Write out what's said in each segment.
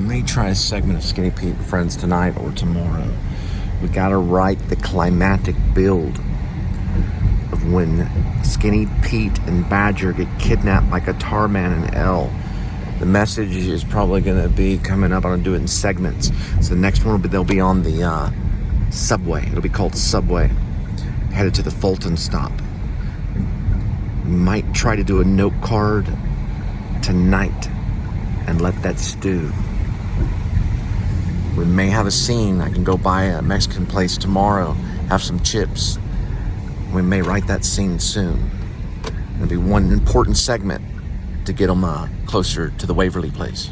may try a segment of Skinny Pete and Friends tonight or tomorrow. We gotta write the climatic build of when Skinny Pete and Badger get kidnapped by Guitar Man and L. The message is probably gonna be coming up. I'm gonna do it in segments. So the next one they'll be on the subway. It'll be called Subway, headed to the Fulton stop. Might try to do a note card tonight and let that stew. We may have a scene. I can go by a Mexican place tomorrow, have some chips. We may write that scene soon. It'll be one important segment to get them closer to the Waverly place.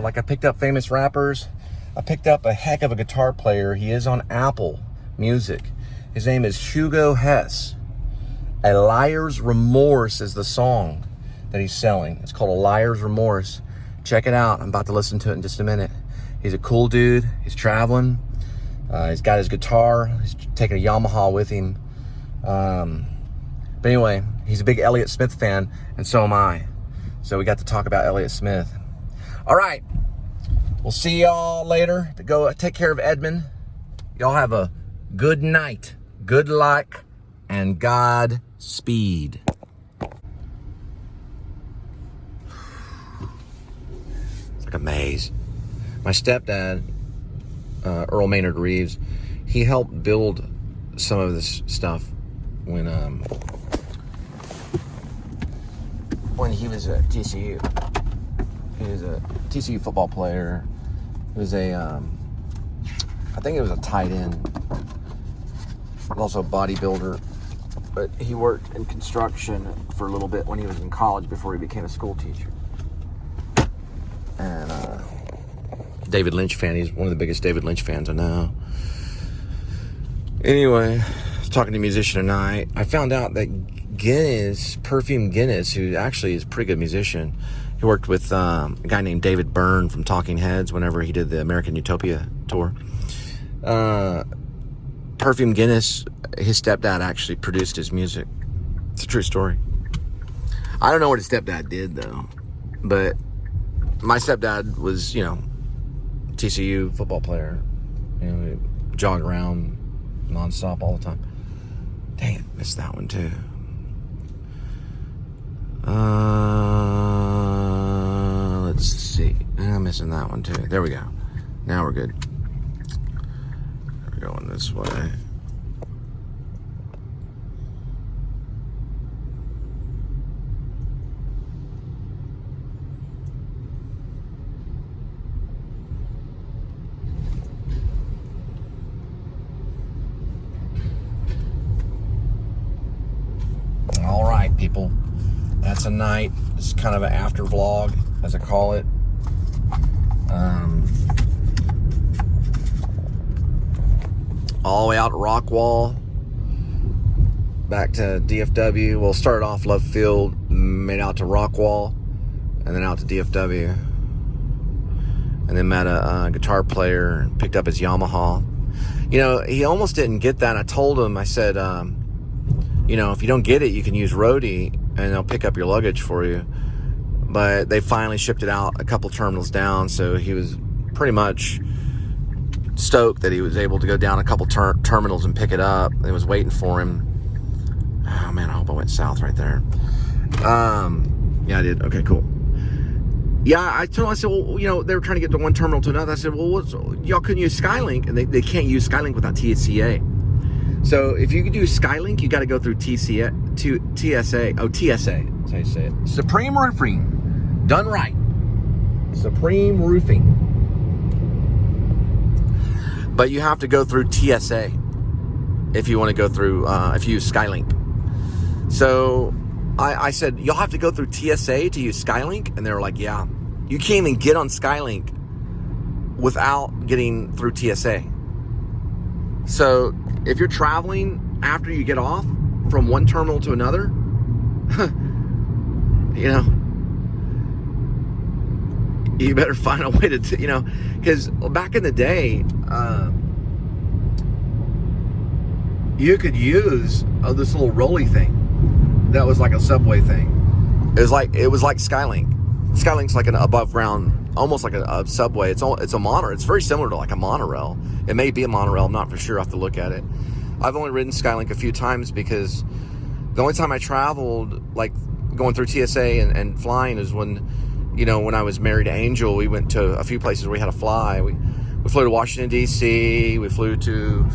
Like I picked up famous rappers. I picked up a heck of a guitar player. He is on Apple Music. His name is Hugo Hess. A Liar's Remorse is the song that he's selling. It's called A Liar's Remorse. Check it out. I'm about to listen to it in just a minute. He's a cool dude. He's traveling. He's got his guitar. He's taking a Yamaha with him. But anyway, he's a big Elliott Smith fan, and so am I. So we got to talk about Elliott Smith. All right, we'll see y'all later. To go take care of Edmund. Y'all have a good night, good luck, and Godspeed. It's like a maze. My stepdad, Earl Maynard Reeves, he helped build some of this stuff when he was at TCU. He was a TCU football player. He was I think it was a tight end. Also a bodybuilder. But he worked in construction for a little bit when he was in college before he became a school teacher. And David Lynch fan. He's one of the biggest David Lynch fans I know. Anyway, I was talking to a musician tonight. I found out that Guinness, Perfume Guinness, who actually is a pretty good musician, he worked with a guy named David Byrne from Talking Heads whenever he did the American Utopia tour. Perfume Guinness, his stepdad actually produced his music. It's a true story. I don't know what his stepdad did, though. But my stepdad was, TCU football player. He jogged around nonstop all the time. Dang it, missed that one, too. Let's see. I'm missing that one too. There we go. Now we're good. We're going this way. people. That's a night. It's kind of an after vlog, as I call it. All the way out to Rockwall, back to DFW. We'll start off Love Field, made out to Rockwall, and then out to DFW. And then met a guitar player and picked up his Yamaha. You know, he almost didn't get that. I told him, I said, you know, if you don't get it, you can use Roadie and they'll pick up your luggage for you. But they finally shipped it out a couple terminals down, so he was pretty much stoked that he was able to go down a couple terminals and pick it up. It was waiting for him. Oh man, I hope I went south right there. Yeah, I did. Okay, cool. Yeah, I told him, I said, well, you know, they were trying to get to one terminal to another. I said, well, y'all couldn't use Skylink, and they can't use Skylink without TCA. So if you could do Skylink, you got to go through TSA. Oh, TSA. That's how you say it. Supreme Roofing. Done right. Supreme Roofing. But you have to go through TSA if you want to go through, if you use Skylink. So I said, y'all have to go through TSA to use Skylink? And they were like, yeah. You can't even get on Skylink without getting through TSA. So if you're traveling after you get off from one terminal to another, you know, you better find a way to, you know, because back in the day, you could use this little rolly thing that was like a subway thing. It was like Skylink. Skylink's like an above ground, almost like a subway. It's a monorail. It's very similar to like a monorail. It may be a monorail. I'm not for sure. I have to look at it. I've only ridden Skylink a few times because the only time I traveled, like going through TSA and flying, is when, you know, when I was married to Angel. We went to a few places where we had to fly. We flew to Washington, D.C. We flew to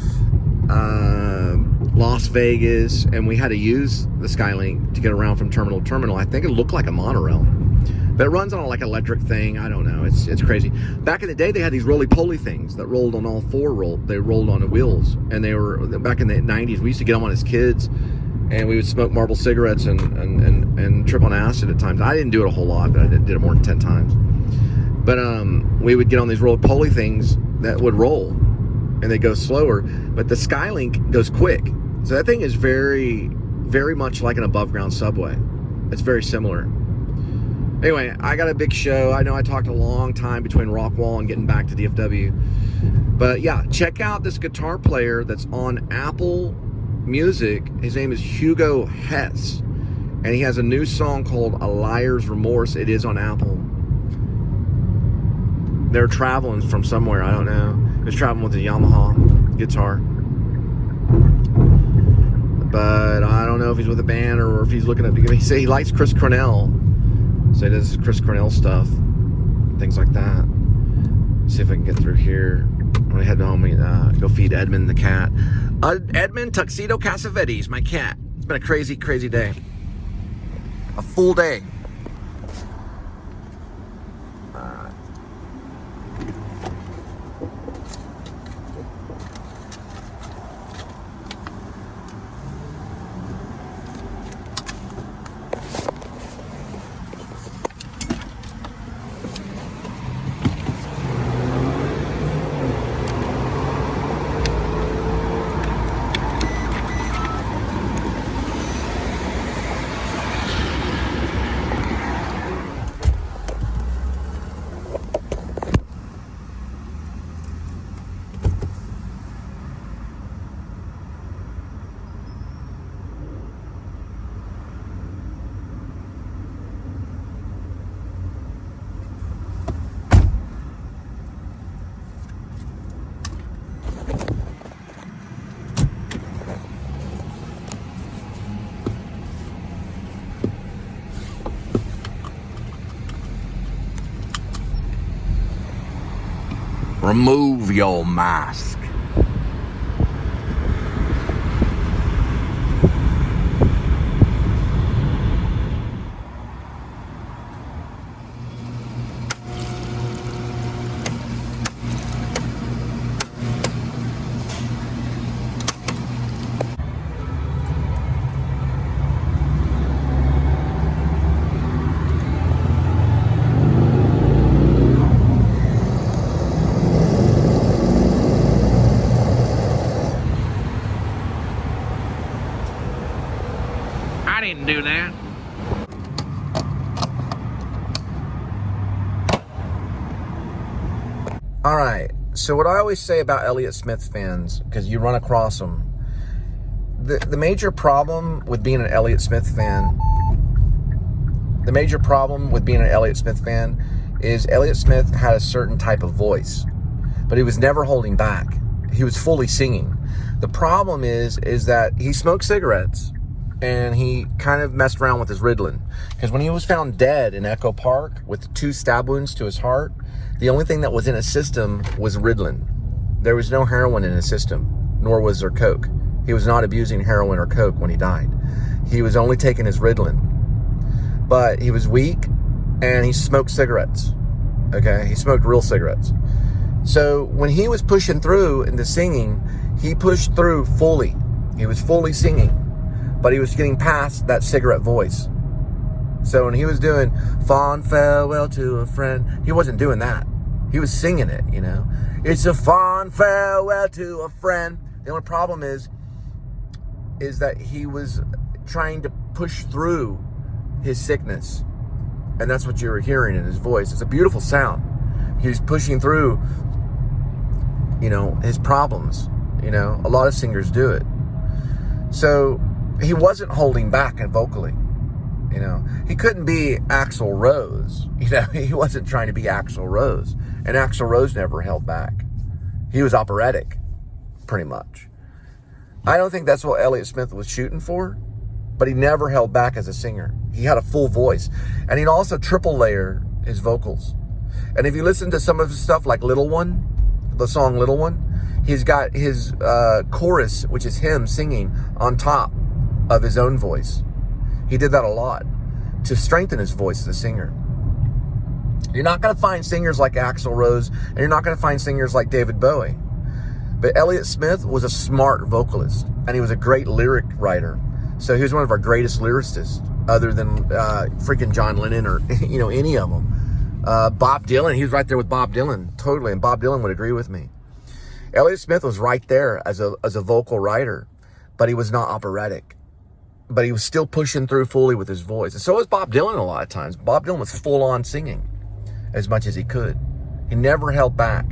Las Vegas, and we had to use the Skylink to get around from terminal to terminal. I think it looked like a monorail, but it runs on like electric thing. I don't know. It's crazy. Back in the day, they had these roly-poly things that rolled on all four. They rolled on the wheels, and they were back in the 90s. We used to get them on as kids, and we would smoke Marlboro cigarettes and trip on acid at times. I didn't do it a whole lot, but I did it more than 10 times. But we would get on these roly-poly things that would roll, and they go slower. But the Skylink goes quick. So that thing is very, very much like an above-ground subway. It's very similar. Anyway, I got a big show. I know I talked a long time between Rockwall and getting back to DFW. But yeah, check out this guitar player that's on Apple Music. His name is Hugo Hess. And he has a new song called A Liar's Remorse. It is on Apple. They're traveling from somewhere, I don't know. He was traveling with a Yamaha guitar. But I don't know if he's with a band or if he's looking at... He say he likes Chris Cornell. So he does Chris Cornell stuff. Things like that. Let's see if I can get through here. I'm going to head home and go feed Edmund the cat. Edmund Tuxedo Cassavetes, my cat. It's been a crazy, crazy day. A full day. Remove your mask. I didn't do that. All right, so what I always say about Elliott Smith fans, because you run across them, the major problem with being an Elliott Smith fan, is Elliott Smith had a certain type of voice, but he was never holding back. He was fully singing. The problem is that he smoked cigarettes and he kind of messed around with his Ritalin. Because when he was found dead in Echo Park with 2 stab wounds to his heart, the only thing that was in his system was Ritalin. There was no heroin in his system, nor was there coke. He was not abusing heroin or coke when he died. He was only taking his Ritalin. But he was weak and he smoked cigarettes. Okay, he smoked real cigarettes. So when he was pushing through into singing, he pushed through fully. He was fully singing, but he was getting past that cigarette voice. So when he was doing fond farewell to a friend, he wasn't doing that. He was singing it, you know. It's a fond farewell to a friend. The only problem is that he was trying to push through his sickness. And that's what you were hearing in his voice. It's a beautiful sound. He was pushing through, you know, his problems. You know, a lot of singers do it. So he wasn't holding back vocally. You know, he couldn't be Axl Rose. You know, he wasn't trying to be Axl Rose. And Axl Rose never held back. He was operatic, pretty much. I don't think that's what Elliott Smith was shooting for, but he never held back as a singer. He had a full voice. And he'd also triple layer his vocals. And if you listen to some of his stuff like Little One, the song Little One, he's got his chorus, which is him singing on top of his own voice. He did that a lot to strengthen his voice as a singer. You're not going to find singers like Axl Rose, and you're not going to find singers like David Bowie. But Elliott Smith was a smart vocalist, and he was a great lyric writer. So he was one of our greatest lyricists, other than freaking John Lennon or, you know, any of them. Bob Dylan, he was right there with Bob Dylan, totally, and Bob Dylan would agree with me. Elliott Smith was right there as a vocal writer, but he was not operatic. But he was still pushing through fully with his voice. And so was Bob Dylan a lot of times. Bob Dylan was full on singing as much as he could. He never held back.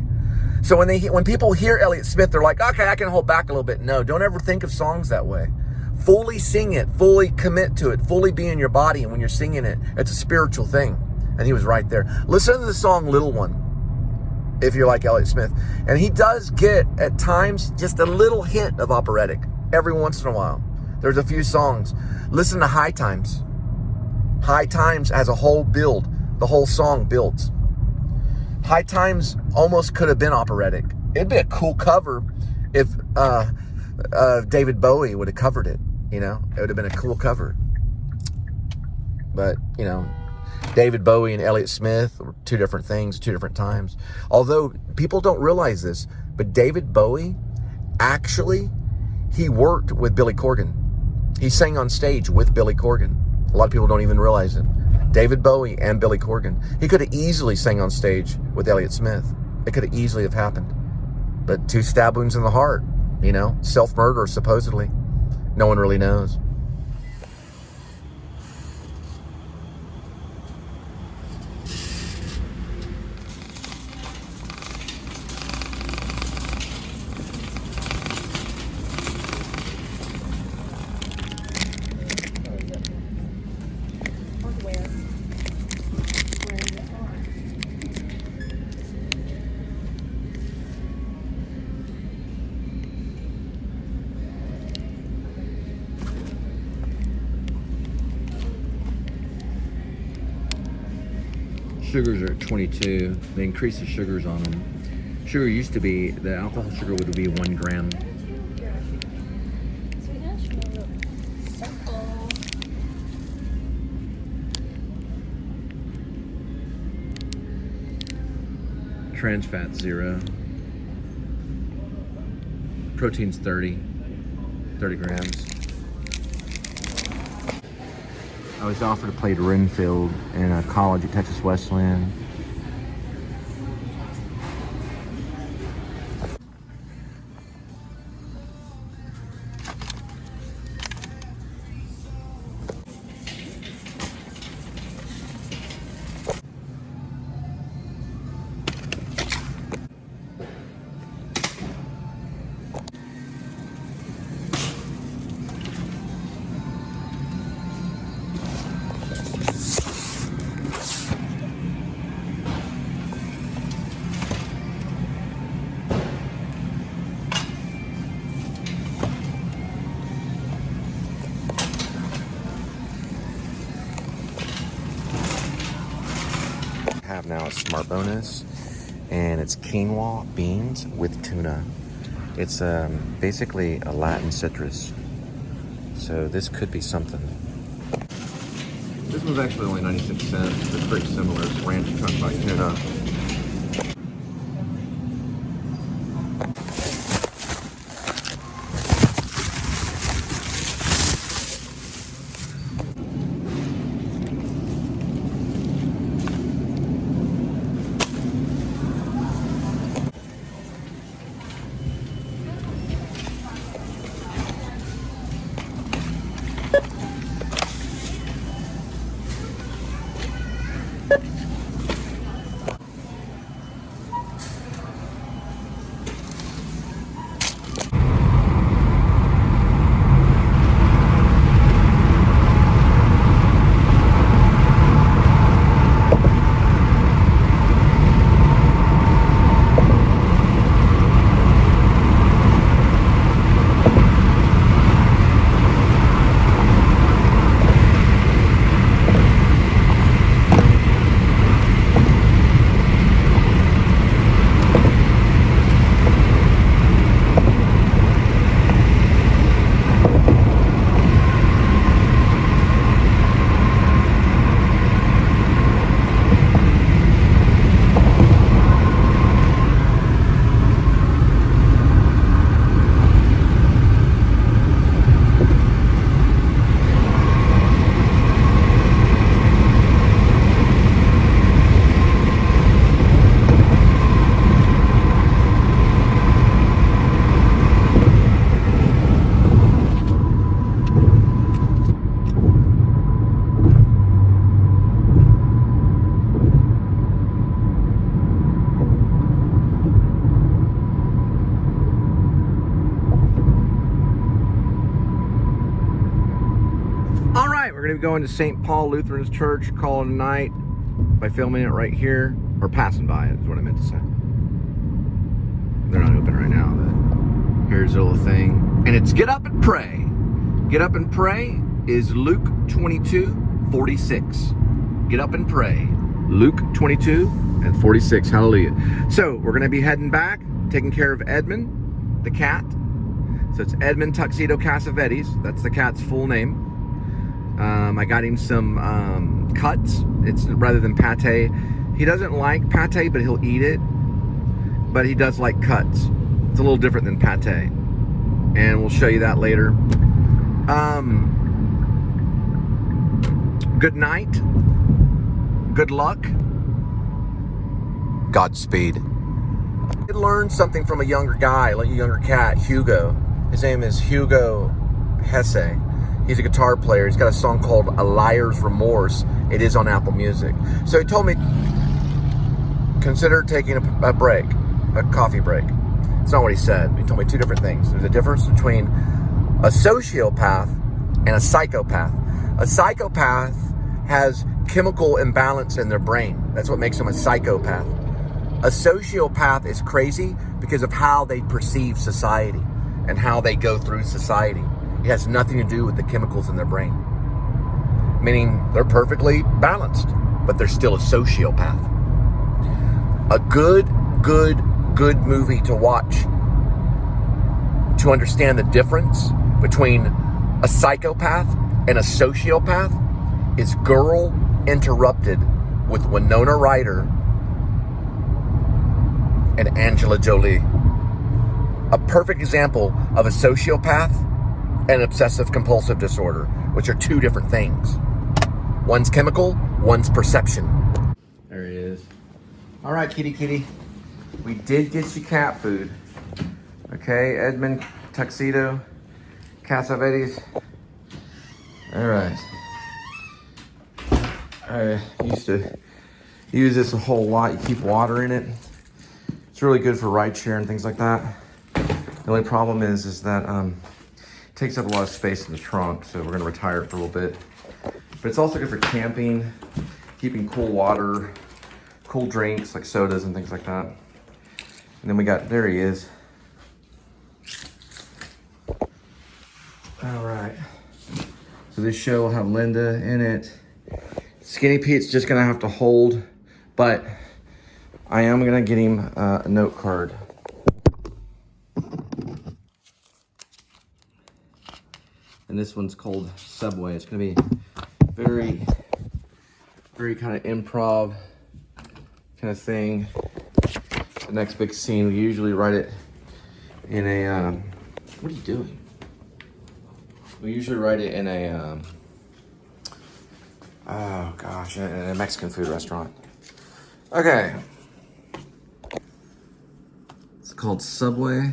So when people hear Elliott Smith, they're like, okay, I can hold back a little bit. No, don't ever think of songs that way. Fully sing it, fully commit to it, fully be in your body. And when you're singing it, it's a spiritual thing. And he was right there. Listen to the song Little One, if you're like Elliott Smith. And he does get, at times, just a little hint of operatic every once in a while. There's a few songs. Listen to High Times. High Times has a whole build. The whole song builds. High Times almost could have been operatic. It'd be a cool cover if David Bowie would have covered it. You know, it would have been a cool cover. But, you know, David Bowie and Elliott Smith were 2 different things, 2 different times. Although people don't realize this, but David Bowie actually, he worked with Billy Corgan. He sang on stage with Billy Corgan. A lot of people don't even realize it. David Bowie and Billy Corgan. He could have easily sang on stage with Elliott Smith. It could have easily have happened. But 2 stab wounds in the heart, you know, self-murder supposedly. No one really knows. Sugars are at 22. They increase the sugars on them. Sugar used to be, the alcohol sugar would be 1 gram. Trans fat 0. Protein's 30 grams. I was offered to play at Renfield in a college at Texas Wesleyan. have now is Smart Bonus, and it's quinoa beans with tuna. It's basically a Latin citrus, so this could be something. This one's actually only 96 cents. It's pretty similar. It's ranch cut by tuna. We're going to be going to St. Paul Lutheran's Church, calling it a night by filming it right here, or passing by it is what I meant to say. They're not open right now, but here's a little thing. And it's get up and pray. Get up and pray is Luke 22:46. Get up and pray. Luke 22:46. Hallelujah. So we're going to be heading back, taking care of Edmund, the cat. So it's Edmund Tuxedo Cassavetes. That's the cat's full name. I got him some cuts. It's rather than pate. He doesn't like pate, but he'll eat it. But he does like cuts. It's a little different than pate. And we'll show you that later. Good night. Good luck. Godspeed. I learned something from a younger guy, like a younger cat, Hugo. His name is Hugo Hesse. He's a guitar player. He's got a song called A Liar's Remorse. It is on Apple Music. So he told me, consider taking a break, a coffee break. It's not what he said. He told me two different things. There's a difference between a sociopath and a psychopath. A psychopath has chemical imbalance in their brain. That's what makes them a psychopath. A sociopath is crazy because of how they perceive society and how they go through society. It has nothing to do with the chemicals in their brain. Meaning they're perfectly balanced, but they're still a sociopath. A good movie to watch to understand the difference between a psychopath and a sociopath is Girl Interrupted with Winona Ryder and Angela Jolie. A perfect example of a sociopath and obsessive compulsive disorder, which are two different things. One's chemical, one's perception. There he is. All right, kitty. We did get you cat food. Okay, Edmund Tuxedo Cassavetes. All right. I used to use this a whole lot. You keep water in it. It's really good for rideshare and things like that. The only problem is that it takes up a lot of space in the trunk, so we're gonna retire it for a little bit. But it's also good for camping, keeping cool water, cool drinks like sodas and things like that. And then we got, there he is. All right. So this show will have Linda in it. Skinny Pete's just gonna have to hold But I am gonna get him a note card. And this one's called Subway. It's gonna be very, very kind of improv kind of thing. The next big scene, we usually write it in a, what are you doing? We usually write it in a, oh gosh, in a Mexican food restaurant. Okay. It's called Subway.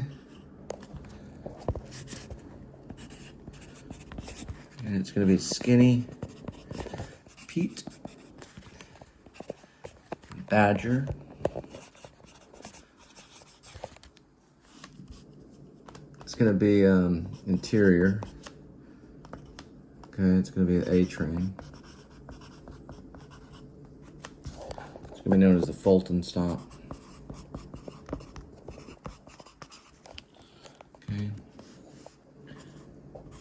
And it's gonna be Skinny Pete, Badger, it's gonna be interior. Okay, it's gonna be an A train. It's gonna be known as the Fulton Stop. Okay.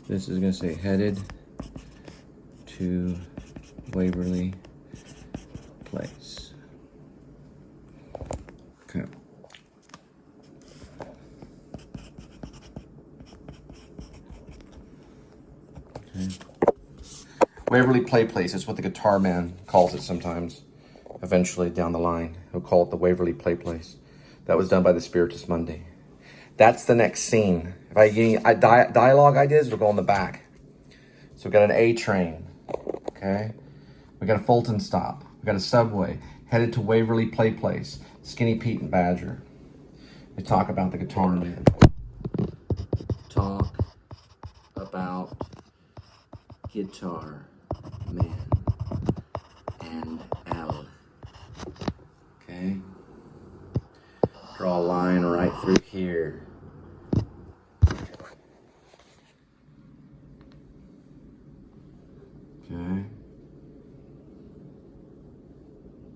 This is gonna say headed to Waverly Place. Okay. Okay. Waverly Place is what the guitar man calls it sometimes. Eventually down the line, he'll call it the Waverly Place. That was done by the Spiritus Mundi. That's the next scene. If I get any dialogue ideas, it'll go on the back. So we got an A train, okay? We got a Fulton Stop. We got a Subway, headed to Waverly Place, Skinny Pete and Badger. We talk about the guitar man. Talk about guitar man and L. Okay? Draw a line right through here. Okay.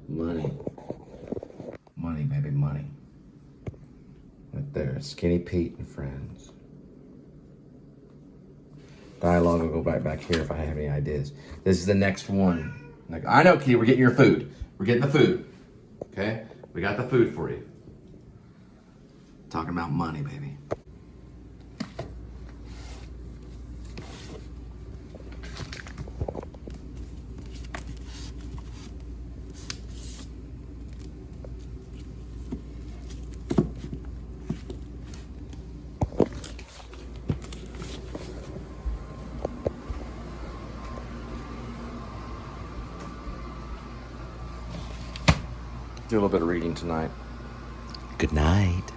Money. Money, baby, money. Right there, Skinny Pete and friends. Dialogue will go back here if I have any ideas. This is the next one. Like, I know, Kitty, we're getting your food. We're getting the food. Okay? We got the food for you. Talking about money, baby. Do a little bit of reading tonight. Good night.